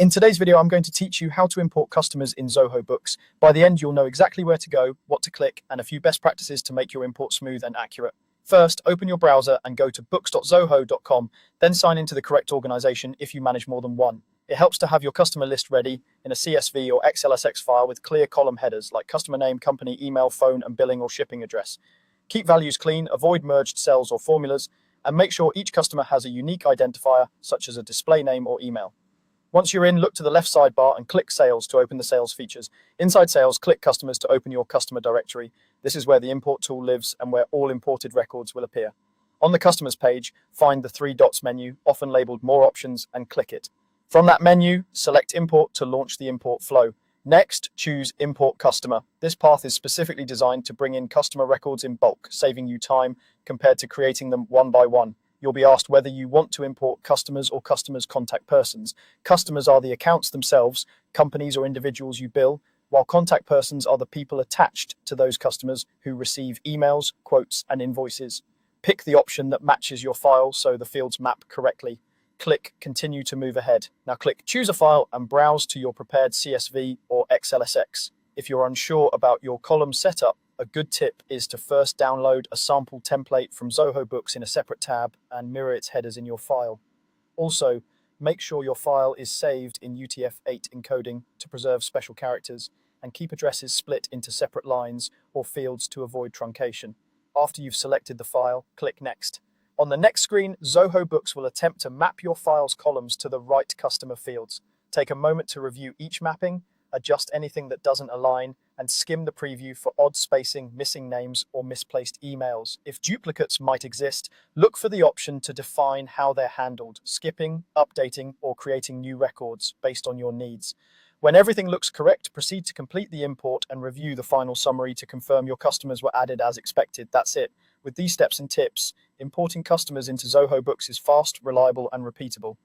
In today's video, I'm going to teach you how to import customers in Zoho Books. By the end, you'll know exactly where to go, what to click, and a few best practices to make your import smooth and accurate. First, open your browser and go to books.zoho.com, then sign into the correct organization if you manage more than one. It helps to have your customer list ready in a CSV or XLSX file with clear column headers like customer name, company, email, phone, and billing or shipping address. Keep values clean, avoid merged cells or formulas, and make sure each customer has a unique identifier, such as a display name or email. Once you're in, look to the left sidebar and click Sales to open the Sales features. Inside Sales, click Customers to open your customer directory. This is where the import tool lives and where all imported records will appear. On the Customers page, find the three dots menu, often labeled More Options, and click it. From that menu, select Import to launch the import flow. Next, choose Import Customer. This path is specifically designed to bring in customer records in bulk, saving you time compared to creating them one by one. You'll be asked whether you want to import customers or customers' contact persons. Customers are the accounts themselves, companies or individuals you bill, while contact persons are the people attached to those customers who receive emails, quotes, and invoices. Pick the option that matches your file so the fields map correctly. Click Continue to move ahead. Now click Choose a File and browse to your prepared CSV or XLSX. If you're unsure about your column setup, a good tip is to first download a sample template from Zoho Books in a separate tab and mirror its headers in your file. Also, make sure your file is saved in UTF-8 encoding to preserve special characters, and keep addresses split into separate lines or fields to avoid truncation. After you've selected the file, click Next. On the next screen, Zoho Books will attempt to map your file's columns to the right customer fields. Take a moment to review each mapping, adjust anything that doesn't align, and skim the preview for odd spacing, missing names, or misplaced emails. If duplicates might exist, look for the option to define how they're handled, skipping, updating, or creating new records based on your needs. When everything looks correct, proceed to complete the import and review the final summary to confirm your customers were added as expected. That's it. With these steps and tips, importing customers into Zoho Books is fast, reliable, and repeatable.